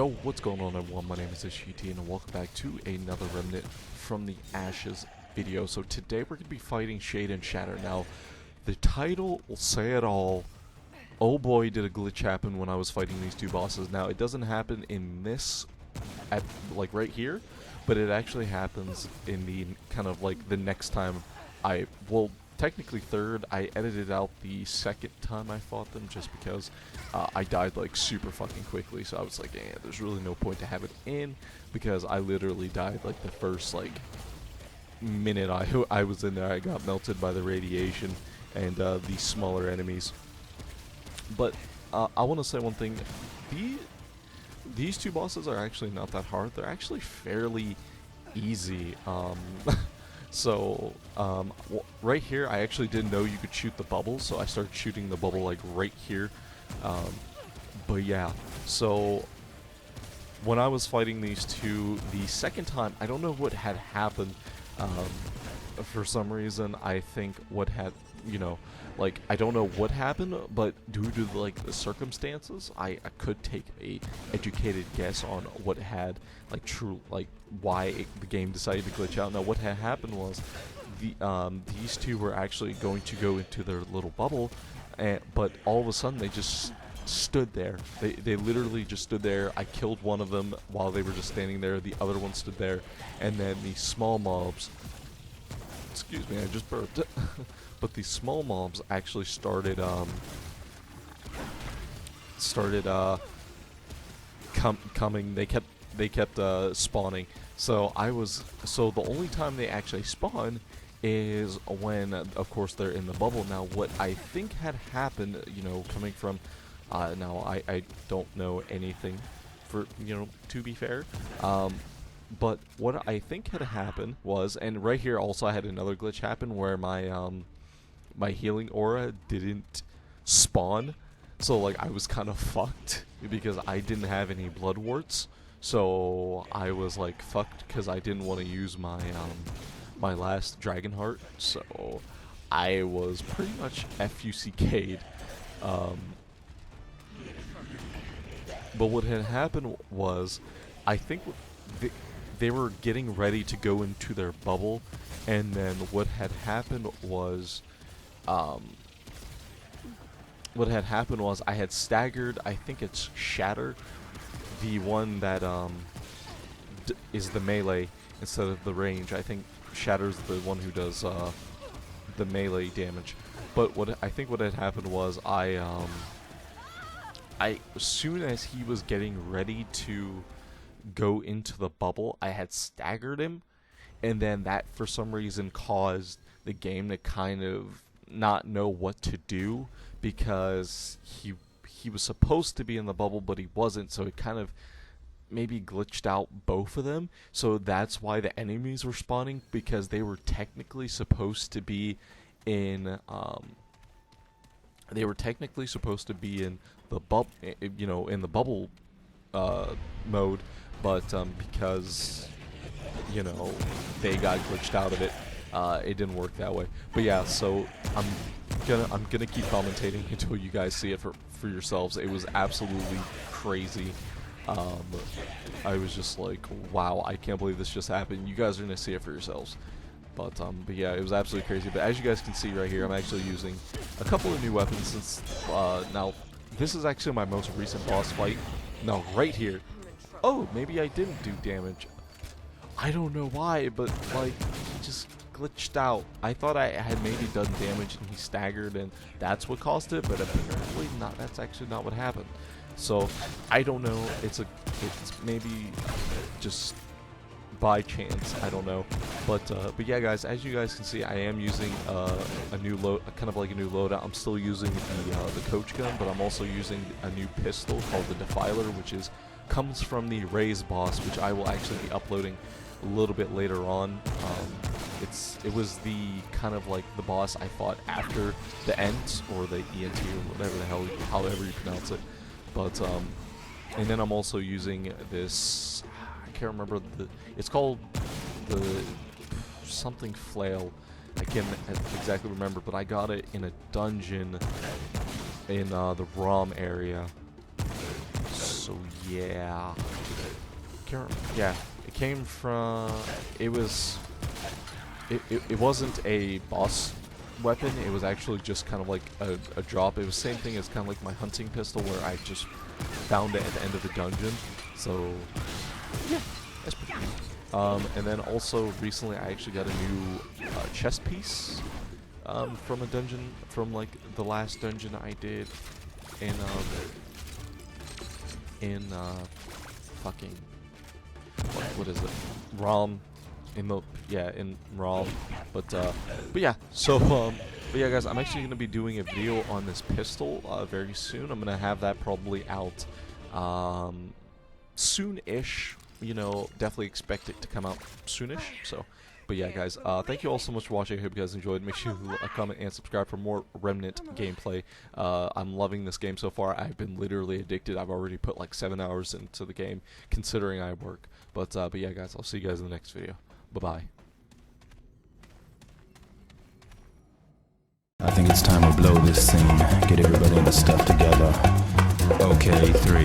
Yo, what's going on everyone? My name is Ishiti and welcome back to another Remnant from the Ashes video. So today we're going to be fighting Shade and Shatter. Now, the title will say it all. Oh boy, did a glitch happen when I was fighting these two bosses. Now, it doesn't happen in this, like right here, but it actually happens in the kind of like the next time technically third. I edited out the second time I fought them just because I died like super fucking quickly, so I was like, yeah, there's really no point to have it in, because I literally died like the first like minute I was in there. I got melted by the radiation and the smaller enemies. But I want to say one thing, these two bosses are actually not that hard. They're actually fairly easy. So, right here, I actually didn't know you could shoot the bubble, so I started shooting the bubble, like, right here. But yeah, so, when I was fighting these two, the second time, I don't know what had happened. For some reason, I think what had, like, I don't know what happened, but due to, like, the circumstances, I could take a educated guess on what had, like, why the game decided to glitch out. Now, what had happened was, these two were actually going to go into their little bubble, but all of a sudden, they just stood there. They literally just stood there. I killed one of them while they were just standing there. The other one stood there, and then the small mobs, excuse me, I just burped. But the small mobs actually started coming. They kept spawning. So the only time they actually spawn is when, of course, they're in the bubble. Now, what I think had happened, coming from, now I don't know anything, for to be fair. But what I think had happened was, and right here also I had another glitch happen where my healing aura didn't spawn, so like I was kind of fucked because I didn't have any blood warts. So I was like fucked because I didn't want to use my my last dragon heart. So I was pretty much FUCK'd. But what had happened was, I think they were getting ready to go into their bubble, and then what had happened was, I had staggered, I think it's Shatter, the one that is the melee instead of the range. I think Shatter's the one who does the melee damage. But what had happened was, as soon as he was getting ready to go into the bubble, I had staggered him, and then that for some reason caused the game to kind of not know what to do, because he was supposed to be in the bubble but he wasn't, so it kind of maybe glitched out both of them. So that's why the enemies were spawning, because they were technically supposed to be in the bubble, in the bubble mode, but because they got glitched out of it, it didn't work that way. But yeah, so I'm gonna keep commentating until you guys see it for yourselves. It was absolutely crazy. I was just like, wow, I can't believe this just happened. You guys are gonna see it for yourselves. But yeah, it was absolutely crazy. But as you guys can see right here, I'm actually using a couple of new weapons, since now this is actually my most recent boss fight. No, right here. Oh, maybe I didn't do damage. I don't know why, but like, he just glitched out. I thought I had maybe done damage and he staggered and that's what caused it, but apparently not. That's actually not what happened. So I don't know. It's maybe just by chance. I don't know. But yeah, guys, as you guys can see, I am using a new kind of like a new loadout. I'm still using the coach gun, but I'm also using a new pistol called the Defiler, which comes from the Raise boss, which I will actually be uploading a little bit later on. It was the kind of like the boss I fought after the Ents, or the ENT, or whatever the hell, however you pronounce it. But and then I'm also using this, I can't remember, it's called the something flail. I can't exactly remember, but I got it in a dungeon in the ROM area. So yeah, yeah, it came from. It was. It wasn't a boss weapon. It was actually just kind of like a drop. It was the same thing as kind of like my hunting pistol, where I just found it at the end of the dungeon. So yeah, that's pretty cool. And then also recently, I actually got a new chest piece from a dungeon, from like the last dungeon I did in fucking what is it? ROM. In ROM. But yeah, so but yeah guys, I'm actually gonna be doing a video on this pistol very soon. I'm gonna have that probably out soon-ish. You know, definitely expect it to come out soonish. So but yeah guys, thank you all so much for watching. I hope you guys enjoyed. Make sure you comment and subscribe for more Remnant gameplay. I'm loving this game so far. I've been literally addicted. I've already put like 7 hours into the game, considering I work. But yeah guys, I'll see you guys in the next video. Bye-bye. I think it's time to blow this scene. Get everybody in the stuff together. Okay, 3,